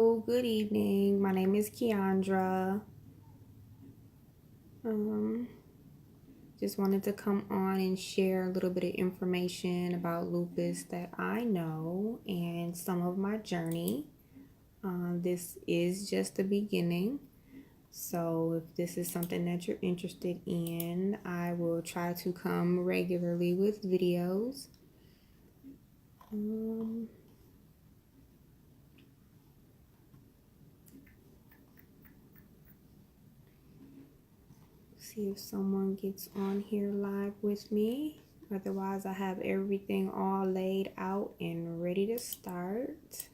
Good evening. My name is Keandra. Um, just wanted to come on and share a little bit of information about lupus that I know and some of my journey. This is just the beginning. So if this is something that you're interested in, I will try to come regularly with videos. See if someone gets on here live with me. Otherwise, I have everything all laid out and ready to start.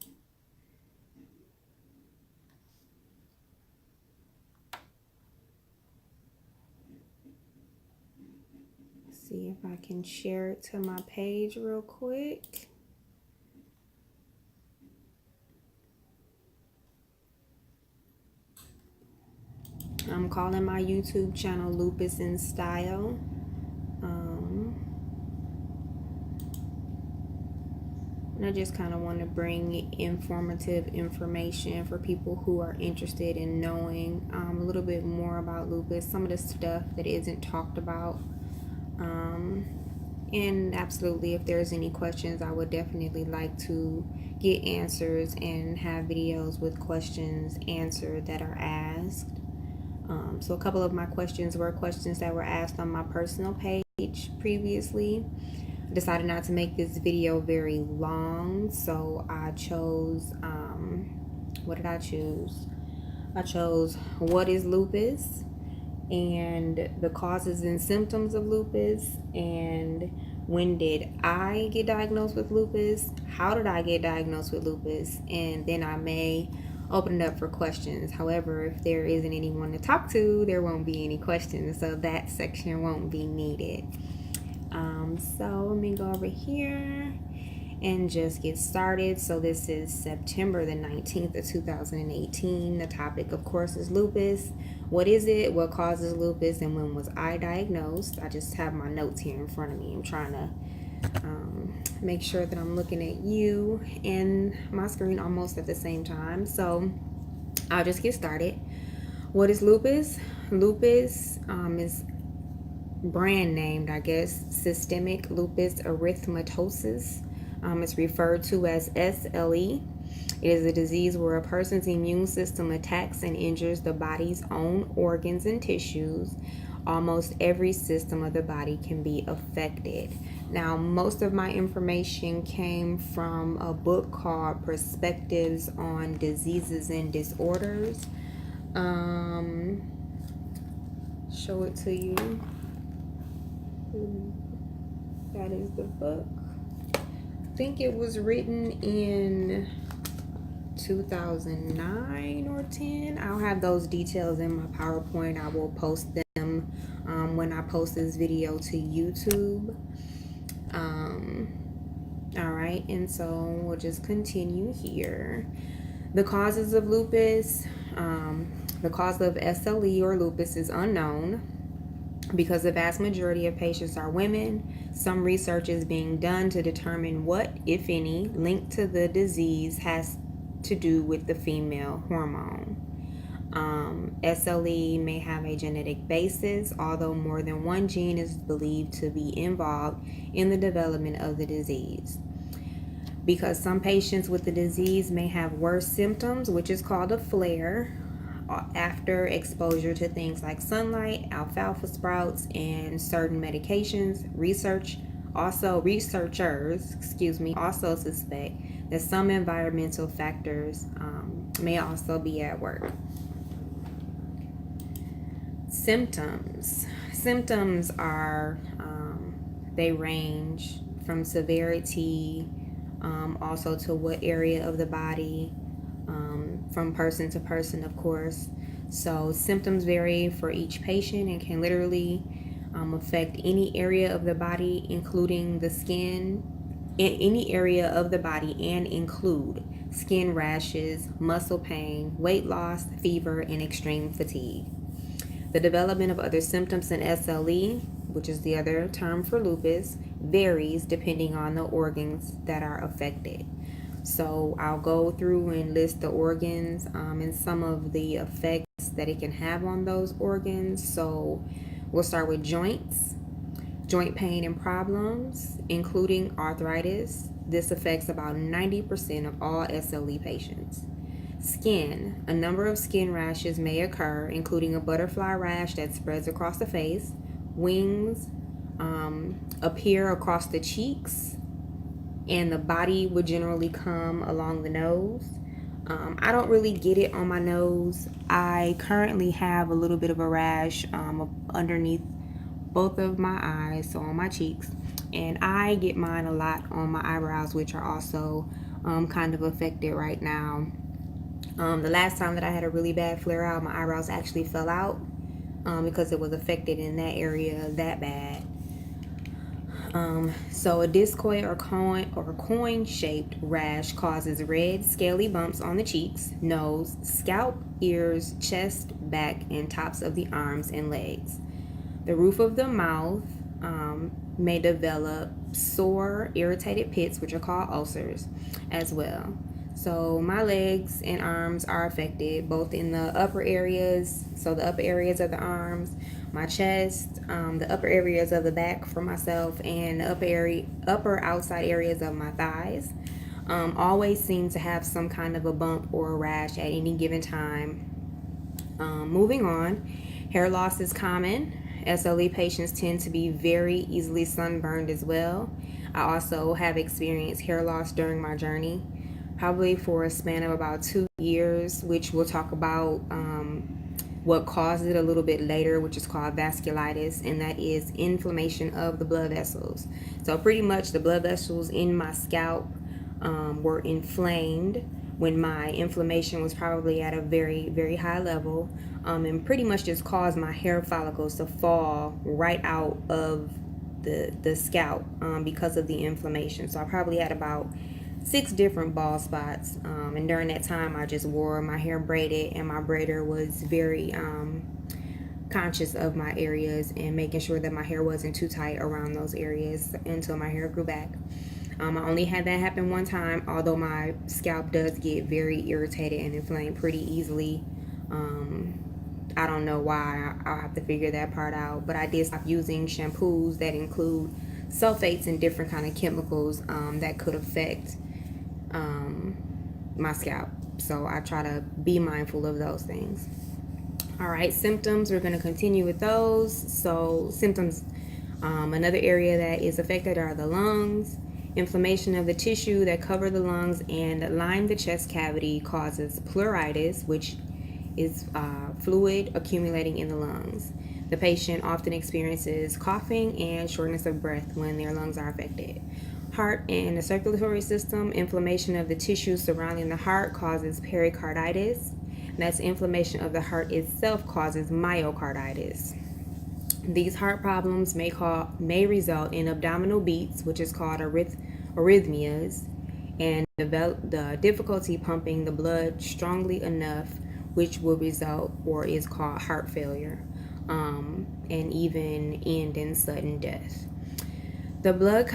See if I can share it to my page real quick. I'm calling my YouTube channel Lupus in Style. And I just kind of want to bring informative information for people who are interested in knowing a little bit more about lupus, some of the stuff that isn't talked about. And absolutely, if there's any questions, I would definitely like to get answers and have videos with questions answered that are asked. So a couple of my questions were questions that were asked on my personal page previously. I decided not to make this video very long, so I chose, what did I choose? I chose what is lupus and the causes and symptoms of lupus, and when did I get diagnosed with lupus, how did I get diagnosed with lupus, and then I may open it up for questions. However, if there isn't anyone to talk to, there won't be any questions, so that section won't be needed. So let me go over here and just get started. So this is September the 19th of 2018. The topic, of course, is lupus. What is it? What causes lupus? And when was I diagnosed? I just have my notes here in front of me. I'm trying to make sure that I'm looking at you and my screen almost at the same time. So I'll just get started. What is lupus? Lupus is brand named, I guess, systemic lupus erythematosus. It's referred to as SLE. It is a disease where a person's immune system attacks and injures the body's own organs and tissues. Almost every system of the body can be affected. Now, most of my information came from a book called Perspectives on Diseases and Disorders. Show it to you. That is the book. I think it was written in 2009 or 10. I'll have those details in my PowerPoint. I will post them when I post this video to YouTube. All right, and so we'll just continue here. The causes of lupus. The cause of SLE or lupus is unknown because the vast majority of patients are women. Some research is being done to determine what, if any, link to the disease has to do with the female hormone. SLE may have a genetic basis, although more than one gene is believed to be involved in the development of the disease. Because some patients with the disease may have worse symptoms, which is called a flare, after exposure to things like sunlight, alfalfa sprouts, and certain medications. Researchers also suspect that some environmental factors may also be at work. Symptoms are they range from severity, also to what area of the body, from person to person, of course. So symptoms vary for each patient and can literally affect any area of the body, including the skin, in any area of the body, and include skin rashes, muscle pain, weight loss, fever, and extreme fatigue. The development of other symptoms in SLE, which is the other term for lupus, varies depending on the organs that are affected. So I'll go through and list the organs and some of the effects that it can have on those organs. So we'll start with joints, joint pain and problems, including arthritis. This affects about 90% of all SLE patients. Skin, a number of skin rashes may occur, including a butterfly rash that spreads across the face, wings, appear across the cheeks, and the body would generally come along the nose. I don't really get it on my nose. I currently have a little bit of a rash underneath both of my eyes, so on my cheeks, and I get mine a lot on my eyebrows, which are also kind of affected right now. The last time that I had a really bad flare out, my eyebrows actually fell out because it was affected in that area that bad. So a discoid or coin-shaped rash causes red, scaly bumps on the cheeks, nose, scalp, ears, chest, back, and tops of the arms and legs. The roof of the mouth may develop sore, irritated pits, which are called ulcers, as well. So my legs and arms are affected, both in the upper areas, so the upper areas of the arms, my chest, the upper areas of the back for myself, and the upper outside areas of my thighs. Always seem to have some kind of a bump or a rash at any given time. Moving on, hair loss is common. SLE patients tend to be very easily sunburned as well. I also have experienced hair loss during my journey, probably for a span of about 2 years, which we'll talk about what causes it a little bit later, which is called vasculitis, and that is inflammation of the blood vessels. So pretty much the blood vessels in my scalp were inflamed when my inflammation was probably at a very, very high level, and pretty much just caused my hair follicles to fall right out of the scalp because of the inflammation. So I probably had about 6 different bald spots, and during that time I just wore my hair braided, and my braider was very conscious of my areas and making sure that my hair wasn't too tight around those areas until my hair grew back. I only had that happen one time, although my scalp does get very irritated and inflamed pretty easily. I don't know why. I'll have to figure that part out, but I did stop using shampoos that include sulfates and different kind of chemicals that could affect my scalp. So I try to be mindful of those things. All right, symptoms, we're going to continue with those. So symptoms, another area that is affected are the lungs. Inflammation of the tissue that cover the lungs and line the chest cavity causes pleuritis, which is fluid accumulating in the lungs. The patient often experiences coughing and shortness of breath when their lungs are affected. Heart and the circulatory system, inflammation of the tissue surrounding the heart causes pericarditis. That's inflammation of the heart itself causes myocarditis. These heart problems may result in abdominal beats, which is called arrhythmias, and the difficulty pumping the blood strongly enough, which will result or is called heart failure, and even end in sudden death. The blood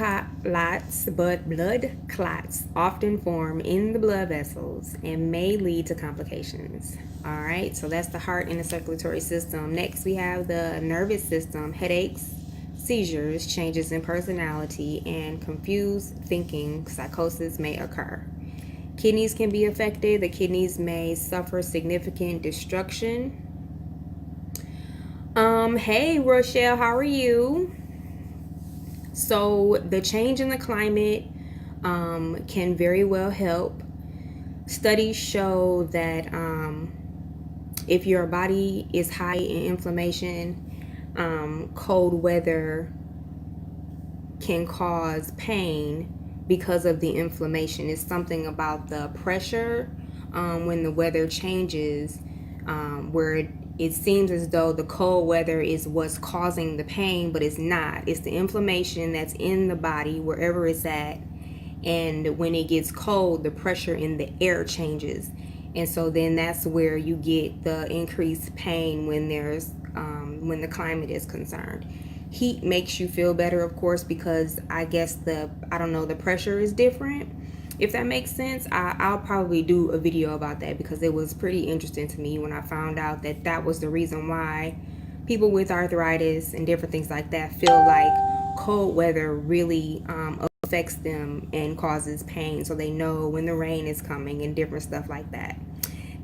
clots often form in the blood vessels and may lead to complications. All right, so that's the heart and the circulatory system. Next, we have the nervous system. Headaches, seizures, changes in personality, and confused thinking, psychosis may occur. Kidneys can be affected. The kidneys may suffer significant destruction. Hey, Rochelle, how are you? So the change in the climate can very well help. Studies show that if your body is high in inflammation, cold weather can cause pain because of the inflammation. It's something about the pressure when the weather changes, where it seems as though the cold weather is what's causing the pain, but it's not. It's the inflammation that's in the body wherever it's at, and when it gets cold, the pressure in the air changes, and so then that's where you get the increased pain when the climate is concerned. Heat makes you feel better, of course, because I guess the pressure is different. If that makes sense, I'll probably do a video about that, because it was pretty interesting to me when I found out that that was the reason why people with arthritis and different things like that feel like cold weather really affects them and causes pain, so they know when the rain is coming and different stuff like that.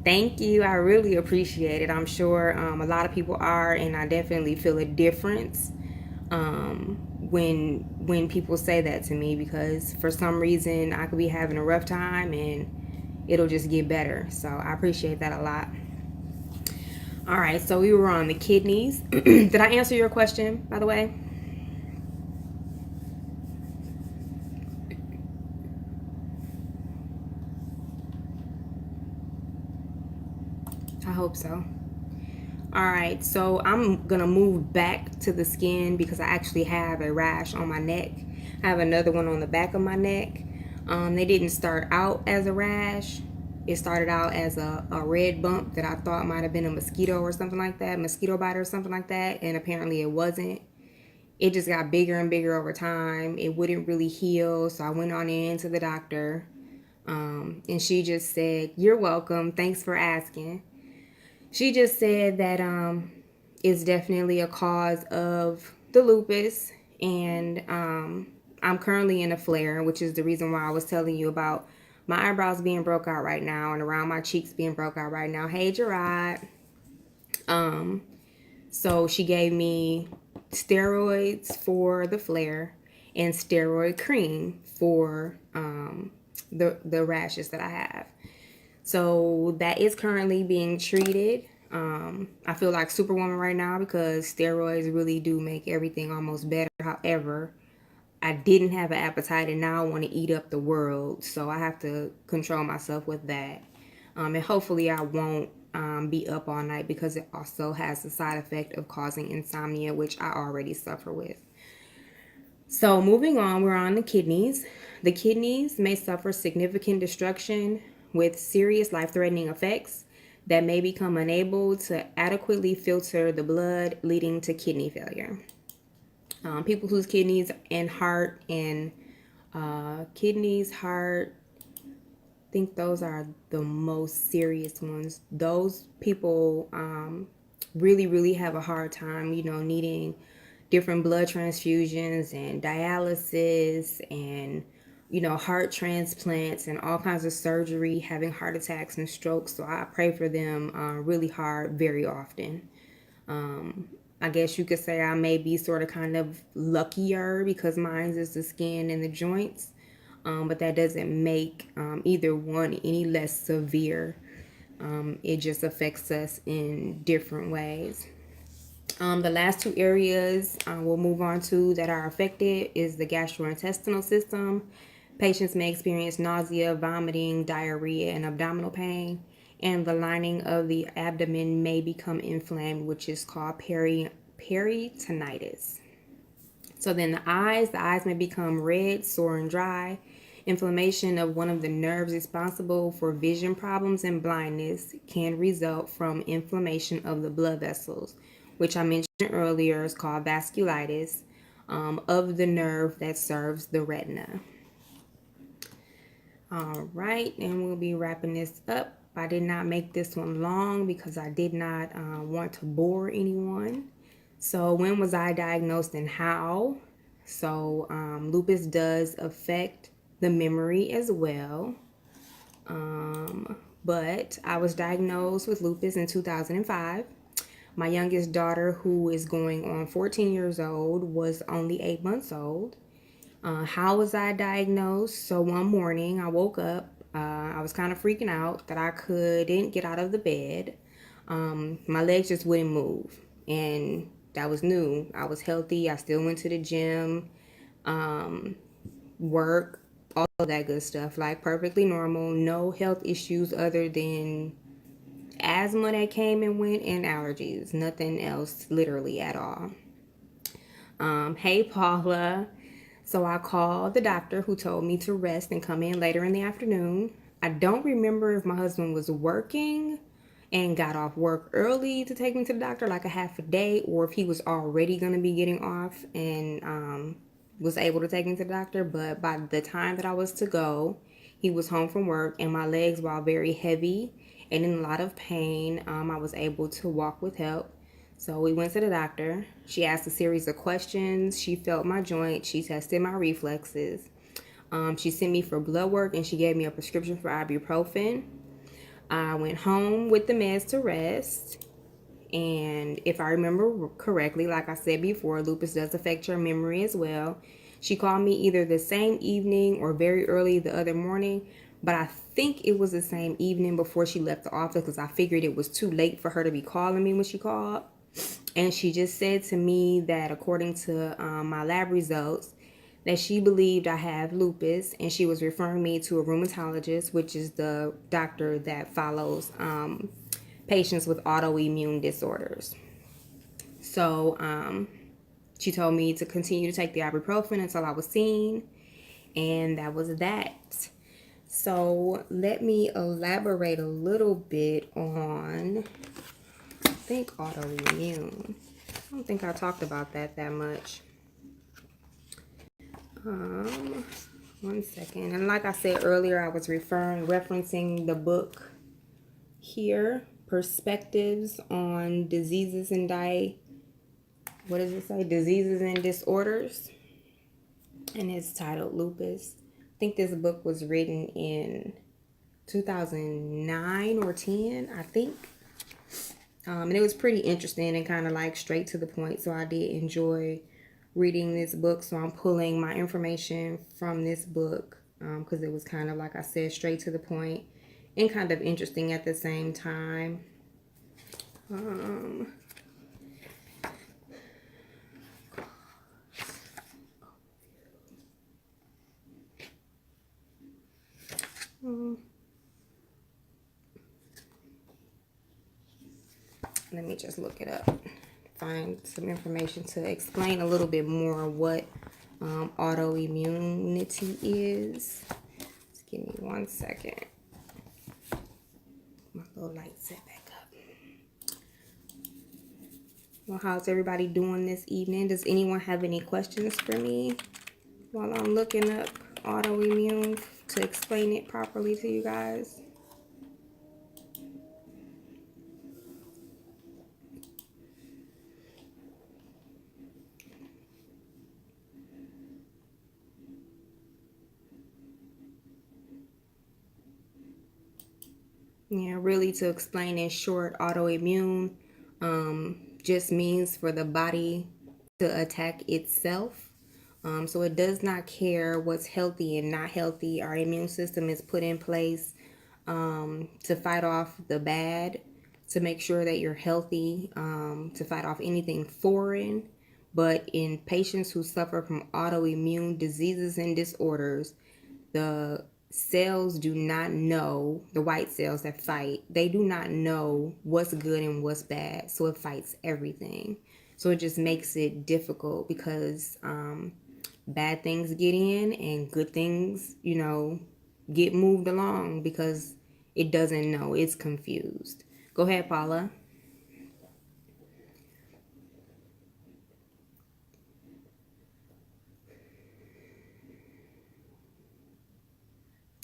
Thank you. I really appreciate it. I'm sure a lot of people are, and I definitely feel a difference when people say that to me, because for some reason I could be having a rough time and it'll just get better. So I appreciate that a lot. All right, so we were on the kidneys. Did I answer your question, by the way? I hope so. All right, so I'm gonna move back to the skin because I actually have a rash on my neck. I have another one on the back of my neck. They didn't start out as a rash. It started out as a red bump that I thought might have been a mosquito or something like that, mosquito bite or something like that, and apparently it wasn't. It just got bigger and bigger over time. It wouldn't really heal, so I went on in to the doctor, and she just said, "You're welcome. Thanks for asking." She just said that it's definitely a cause of the lupus, and I'm currently in a flare, which is the reason why I was telling you about my eyebrows being broke out right now and around my cheeks being broke out right now. Hey, Gerard. So she gave me steroids for the flare and steroid cream for the rashes that I have. So that is currently being treated. I feel like Superwoman right now because steroids really do make everything almost better. However, I didn't have an appetite and now I want to eat up the world. So I have to control myself with that. And hopefully I won't be up all night, because it also has the side effect of causing insomnia, which I already suffer with. So moving on, we're on the kidneys. The kidneys may suffer significant destruction with serious life-threatening effects that may become unable to adequately filter the blood, leading to kidney failure. People whose kidneys and heart and heart, I think those are the most serious ones. Those people really, really have a hard time, needing different blood transfusions and dialysis and, heart transplants and all kinds of surgery, having heart attacks and strokes. So I pray for them really hard very often. I guess you could say I may be sort of kind of luckier because mine is the skin and the joints. But that doesn't make either one any less severe. It just affects us in different ways. The last two areas we'll move on to that are affected is the gastrointestinal system. Patients may experience nausea, vomiting, diarrhea, and abdominal pain. And the lining of the abdomen may become inflamed, which is called peritonitis. So then the eyes may become red, sore, and dry. Inflammation of one of the nerves responsible for vision problems and blindness can result from inflammation of the blood vessels, which I mentioned earlier is called vasculitis, of the nerve that serves the retina. All right, and we'll be wrapping this up. I did not make this one long because I did not want to bore anyone. So when was I diagnosed and how? So lupus does affect the memory as well. But I was diagnosed with lupus in 2005. My youngest daughter, who is going on 14 years old, was only 8 months old. How was I diagnosed? So one morning I woke up. I was kind of freaking out that I couldn't get out of the bed. My legs just wouldn't move. And that was new. I was healthy. I still went to the gym, work, all of that good stuff. Like perfectly normal. No health issues other than asthma that came and went and allergies. Nothing else literally at all. Hey, Paula. So I called the doctor, who told me to rest and come in later in the afternoon. I don't remember if my husband was working and got off work early to take me to the doctor, like a half a day, or if he was already going to be getting off and was able to take me to the doctor. But by the time that I was to go, He was home from work, and my legs were all very heavy and in a lot of pain. I was able to walk with help. So we went to the doctor. She asked a series of questions. She felt my joint. She tested my reflexes. She sent me for blood work, and she gave me a prescription for ibuprofen. I went home with the meds to rest. And if I remember correctly, like I said before, lupus does affect your memory as well. She called me either the same evening or very early the other morning, but I think it was the same evening before she left the office, because I figured it was too late for her to be calling me when she called. And she just said to me that according to my lab results, that she believed I have lupus, and she was referring me to a rheumatologist, which is the doctor that follows patients with autoimmune disorders. So she told me to continue to take the ibuprofen until I was seen, and that was that. So let me elaborate a little bit on, I think, autoimmune. I don't think I talked about that much. One second. And like I said earlier, I was referencing the book here, Perspectives on Diseases and what does it say? Diseases and Disorders. And it's titled Lupus. I think this book was written in 2009 or 10, I think. And it was pretty interesting and kind of like straight to the point. So I did enjoy reading this book. So I'm pulling my information from this book because it was kind of, like I said, straight to the point and kind of interesting at the same time. Let me just look it up, find some information to explain a little bit more what autoimmunity is. Just give me 1 second. My little light set back up. Well, how's everybody doing this evening? Does anyone have any questions for me while I'm looking up autoimmune to explain it properly to you guys? Yeah, really, to explain in short, autoimmune just means for the body to attack itself. So it does not care what's healthy and not healthy. Our immune system is put in place to fight off the bad, to make sure that you're healthy, to fight off anything foreign. But in patients who suffer from autoimmune diseases and disorders, the cells do not know, the white cells that fight, they do not know what's good and what's bad. So it fights everything. So it just makes it difficult because bad things get in and good things, get moved along because it doesn't know. It's confused. Go ahead, Paula.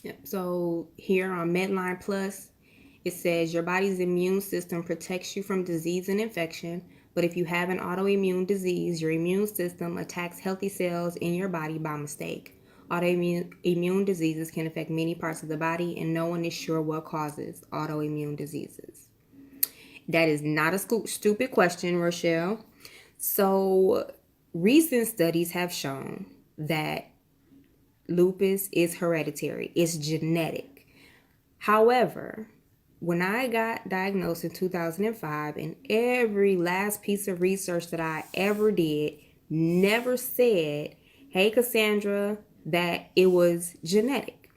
Yep. So here on Medline Plus, it says your body's immune system protects you from disease and infection, but if you have an autoimmune disease, your immune system attacks healthy cells in your body by mistake. Autoimmune diseases can affect many parts of the body, and no one is sure what causes autoimmune diseases. That is not a stupid question, Rochelle. So recent studies have shown that lupus is hereditary. It's genetic. However, when I got diagnosed in 2005, and every last piece of research that I ever did never said, hey, Cassandra, that it was genetic.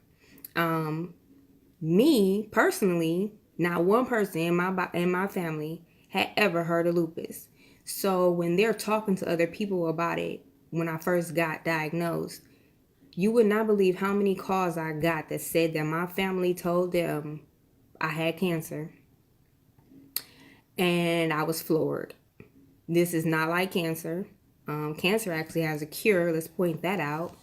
Me, personally, not one person in my family had ever heard of lupus. So when they're talking to other people about it, when I first got diagnosed, you would not believe how many calls I got that said that my family told them I had cancer. And I was floored. This is not like cancer. Cancer actually has a cure. Let's point that out.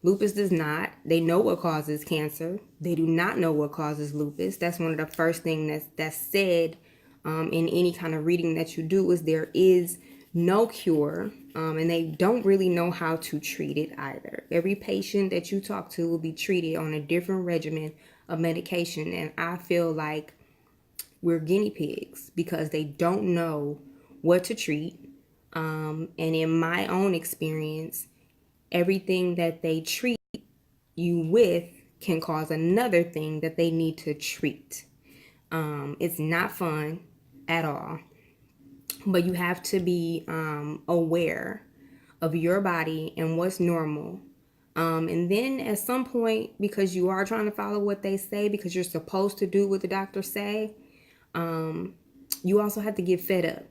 Lupus does not. They know what causes cancer. They do not know what causes lupus. That's one of the first things that's said in any kind of reading that you do, is there is no cure, and they don't really know how to treat it either. Every patient that you talk to will be treated on a different regimen of medication, and I feel like we're guinea pigs because they don't know what to treat. And in my own experience, everything that they treat you with can cause another thing that they need to treat. It's not fun at all, but you have to be aware of your body and what's normal. And then at some point, because you are trying to follow what they say, because you're supposed to do what the doctors say, you also have to get fed up.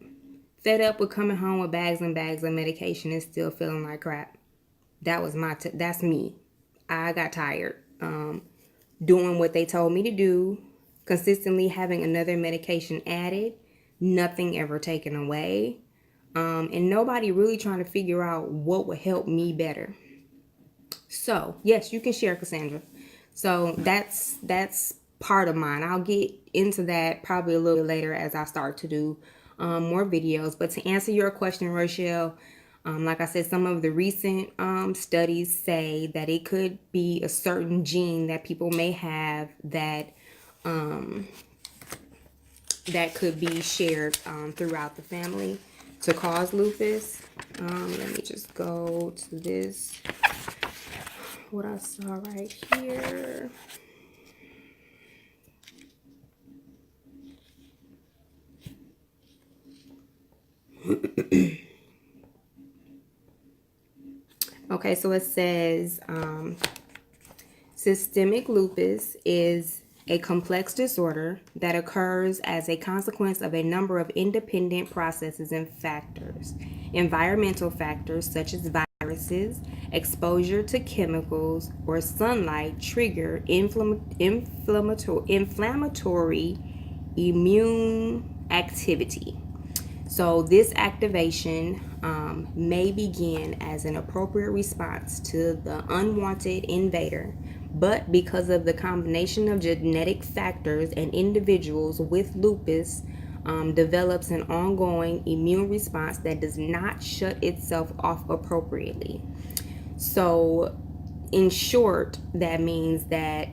Fed up with coming home with bags and bags of medication and still feeling like crap. That was that's me. I got tired doing what they told me to do, consistently having another medication added, nothing ever taken away, and nobody really trying to figure out what would help me better. So yes, you can share, Cassandra. So that's part of mine. I'll get into that probably a little bit later as I start to do more videos. But to answer your question, Rochelle, like I said, some of the recent studies say that it could be a certain gene that people may have that that could be shared throughout the family to cause lupus. Let me just go to this, what I saw right here. Okay, so it says systemic lupus is a complex disorder that occurs as a consequence of a number of independent processes and factors. Environmental factors such as viruses, exposure to chemicals, or sunlight trigger inflammatory immune activity. So this activation may begin as an appropriate response to the unwanted invader, but because of the combination of genetic factors, and individuals with lupus develops an ongoing immune response that does not shut itself off appropriately. So in short, that means that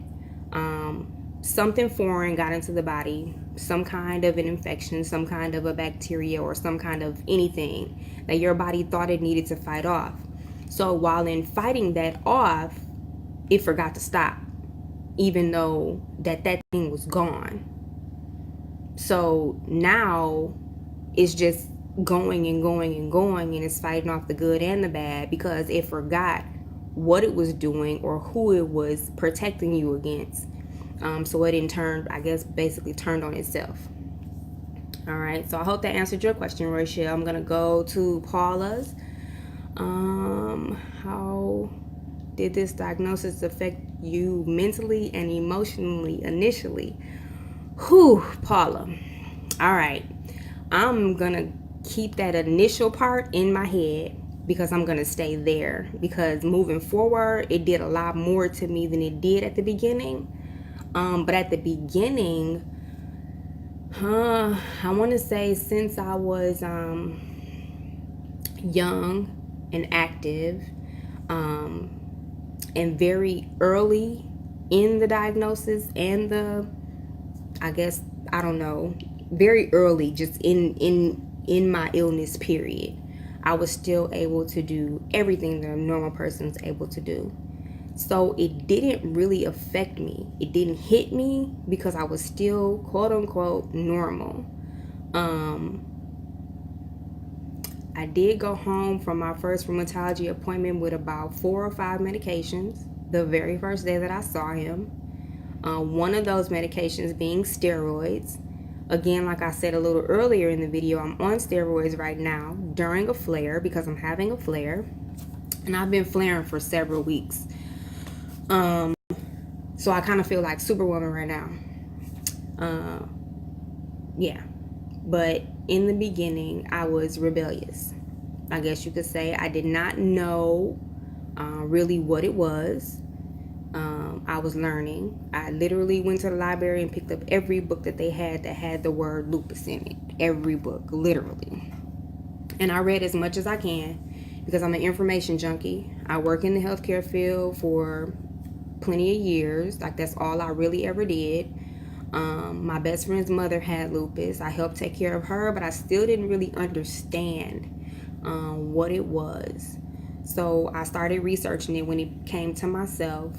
something foreign got into the body, some kind of an infection, some kind of a bacteria, or some kind of anything that your body thought it needed to fight off. So while in fighting that off, it forgot to stop, even though that thing was gone. So now it's just going and going and going, and it's fighting off the good and the bad because it forgot what it was doing or who it was protecting you against. So it in turn, I guess, basically turned on itself. All right, so I hope that answered your question, Rochelle. I'm gonna go to Paula's. How did this diagnosis affect you mentally and emotionally initially? Whew, Paula. All right, I'm gonna keep that initial part in my head because I'm gonna stay there, because moving forward, it did a lot more to me than it did at the beginning. But at the beginning, I want to say since I was young and active, and very early in the diagnosis and the, I guess, I don't know, very early, just in my illness period, I was still able to do everything that a normal person's able to do. So it didn't really affect me. It didn't hit me because I was still quote unquote normal. I did go home from my first rheumatology appointment with about 4 or 5 medications the very first day that I saw him. One of those medications being steroids. Again, like I said a little earlier in the video, I'm on steroids right now during a flare because I'm having a flare. And I've been flaring for several weeks. So I kind of feel like Superwoman right now. Yeah. But in the beginning, I was rebellious. I guess you could say I did not know really what it was. I was learning. I literally went to the library and picked up every book that they had that had the word lupus in it. Every book, literally. And I read as much as I can because I'm an information junkie. I work in the healthcare field for plenty of years. Like, that's all I really ever did. My best friend's mother had lupus. I helped take care of her, but I still didn't really understand what it was. So I started researching it when it came to myself.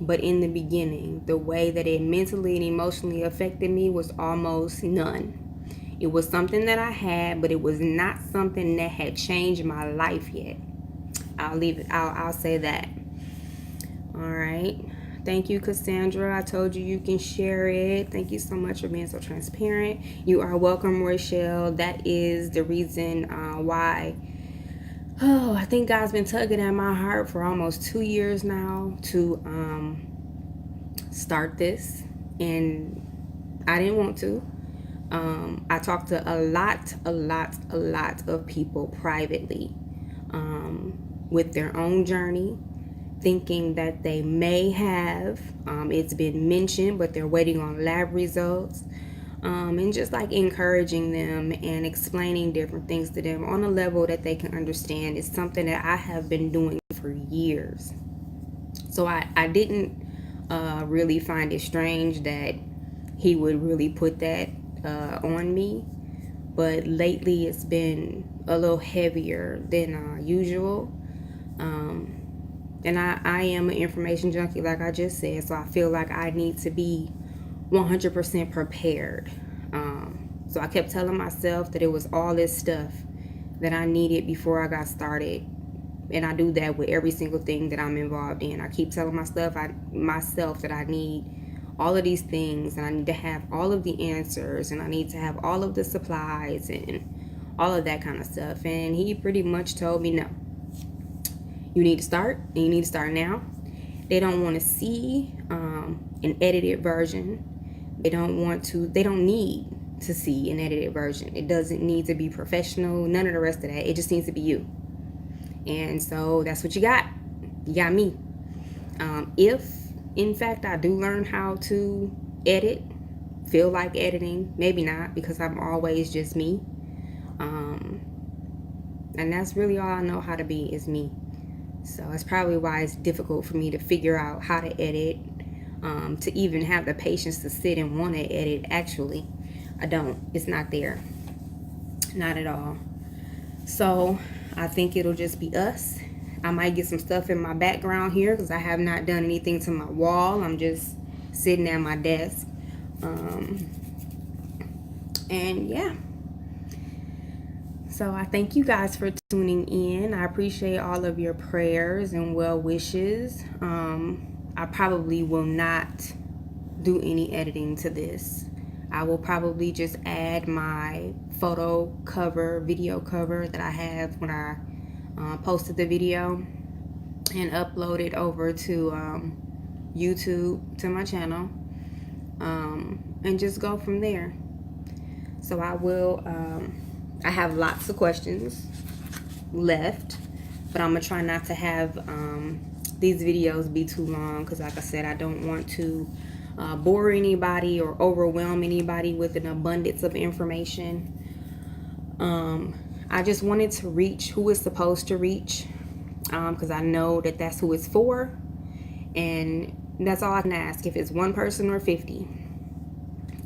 But in the beginning, the way that it mentally and emotionally affected me was almost none. It was something that I had, but it was not something that had changed my life yet. I'll leave it. I'll say that. All right. Thank you, Cassandra. I told you you can share it. Thank you so much for being so transparent. You are welcome, Rochelle. That is the reason why. Oh, I think God's been tugging at my heart for almost 2 years now to start this, and I didn't want to. I talked to a lot of people privately with their own journey, thinking that they may have. It's been mentioned, but they're waiting on lab results. And just like encouraging them and explaining different things to them on a level that they can understand is something that I have been doing for years. So I didn't really find it strange that he would really put that on me. But lately it's been a little heavier than usual. And I am an information junkie, like I just said, so I feel like I need to be 100% prepared. So I kept telling myself that it was all this stuff that I needed before I got started. And I do that with every single thing that I'm involved in. I keep telling myself that I need all of these things, and I need to have all of the answers, and I need to have all of the supplies and all of that kind of stuff. And he pretty much told me, no, you need to start, and you need to start now. They don't want to see an edited version. They don't need to see an edited version. It doesn't need to be professional, none of the rest of that. It just needs to be you. And so that's what you got. You got me. If in fact I do learn how to edit, feel like editing, maybe not, because I'm always just me. And that's really all I know how to be, is me. So that's probably why it's difficult for me to figure out how to edit, to even have the patience to sit and want to edit. Actually, I don't. It's not there. Not at all. So I think it'll just be us. I might get some stuff in my background here because I have not done anything to my wall. I'm just sitting at my desk. And yeah. So I thank you guys for tuning in. I appreciate all of your prayers and well wishes. I probably will not do any editing to this. I will probably just add my photo cover, video cover that I have when I posted the video, and upload it over to YouTube, to my channel, and just go from there. So I will, I have lots of questions left, but I'm gonna try not to have these videos be too long, because like I said, I don't want to bore anybody or overwhelm anybody with an abundance of information. I just wanted to reach who it's supposed to reach, because I know that that's who it's for, and that's all I can ask. If it's one person or 50,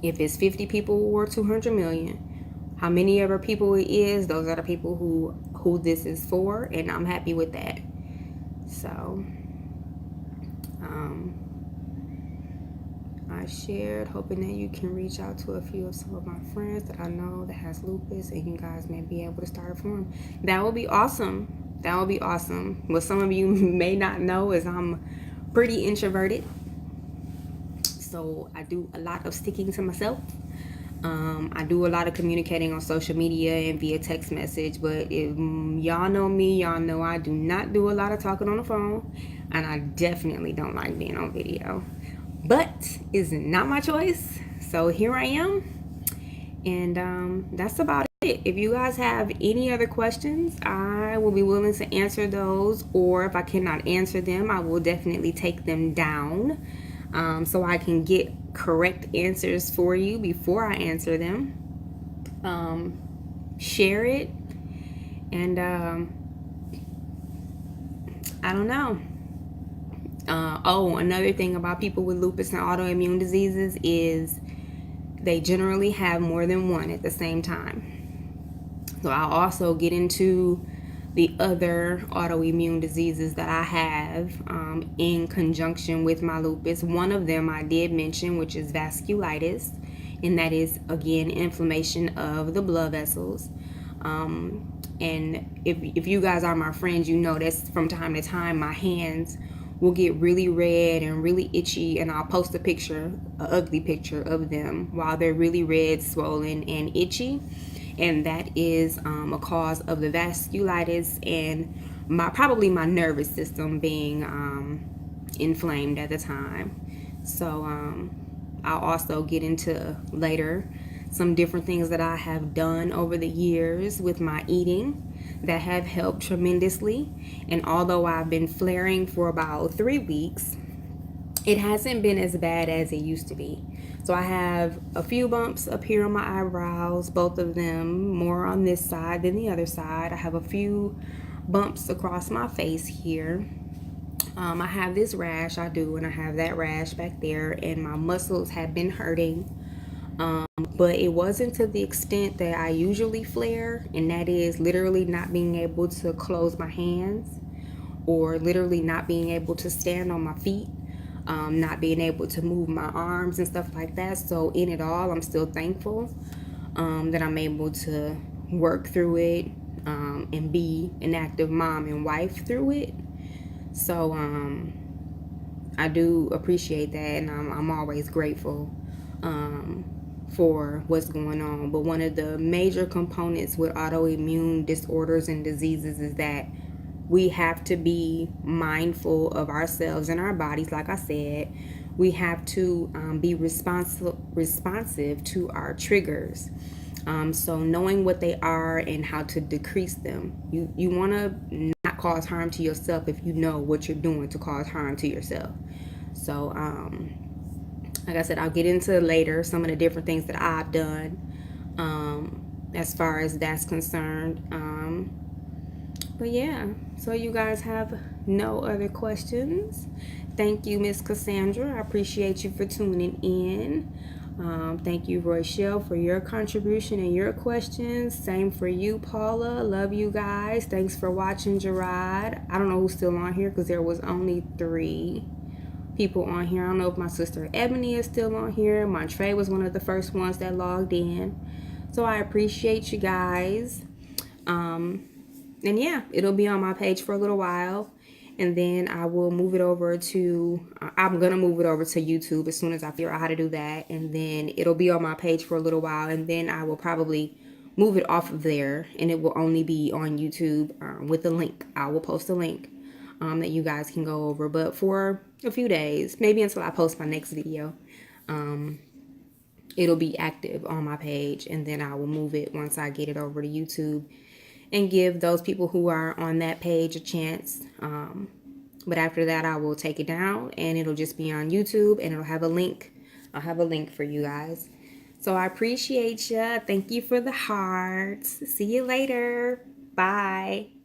if it's 50 people or 200 million, how many ever people it is, those are the people who this is for, and I'm happy with that. So I shared, hoping that you can reach out to a few of some of my friends that I know that has lupus, and you guys may be able to start a forum. That would be awesome. That would be awesome. What some of you may not know is I'm pretty introverted, so I do a lot of sticking to myself. I do a lot of communicating on social media and via text message, but if y'all know me, y'all know I do not do a lot of talking on the phone, and I definitely don't like being on video. But it's not my choice, so here I am, and that's about it. If you guys have any other questions, I will be willing to answer those, or if I cannot answer them, I will definitely take them down, so I can get correct answers for you before I answer them. Share it, and I don't know. Another thing about people with lupus and autoimmune diseases is they generally have more than one at the same time. So I'll also get into the other autoimmune diseases that I have in conjunction with my lupus. One of them I did mention, which is vasculitis, and that is, again, inflammation of the blood vessels. And if you guys are my friends, you know that's from time to time my hands will get really red and really itchy, and I'll post an ugly picture of them while they're really red, swollen, and itchy. And that is a cause of the vasculitis and probably my nervous system being inflamed at the time. So I'll also get into later some different things that I have done over the years with my eating that have helped tremendously. And although I've been flaring for about 3 weeks, it hasn't been as bad as it used to be. So I have a few bumps up here on my eyebrows, both of them more on this side than the other side. I have a few bumps across my face here. I have this rash, and I have that rash back there, and my muscles have been hurting. But it wasn't to the extent that I usually flare, and that is literally not being able to close my hands, or literally not being able to stand on my feet, not being able to move my arms and stuff like that. So in it all, I'm still thankful that I'm able to work through it and be an active mom and wife through it. So I do appreciate that, and I'm always grateful for what's going on. But one of the major components with autoimmune disorders and diseases is that we have to be mindful of ourselves and our bodies. Like I said, we have to be responsive to our triggers. So knowing what they are and how to decrease them. You want to not cause harm to yourself if you know what you're doing to cause harm to yourself. So like I said, I'll get into later some of the different things that I've done as far as that's concerned. But yeah, so you guys have no other questions. Thank you, Miss Cassandra. I appreciate you for tuning in. Thank you, Rochelle, for your contribution and your questions. Same for you, Paula. Love you guys. Thanks for watching, Gerard. I don't know who's still on here because there was only 3 people on here. I don't know if my sister Ebony is still on here. Montre was one of the first ones that logged in. So I appreciate you guys. And yeah, it'll be on my page for a little while. And then I will move it over to, I'm going to move it over to YouTube as soon as I figure out how to do that. And then it'll be on my page for a little while. And then I will probably move it off of there. And it will only be on YouTube with a link. I will post a link that you guys can go over. But for a few days, maybe until I post my next video, it'll be active on my page. And then I will move it once I get it over to YouTube and give those people who are on that page a chance. But after that, I will take it down and it'll just be on YouTube, and it'll have a link. I'll have a link for you guys. So I appreciate you. Thank you for the hearts. See you later. Bye.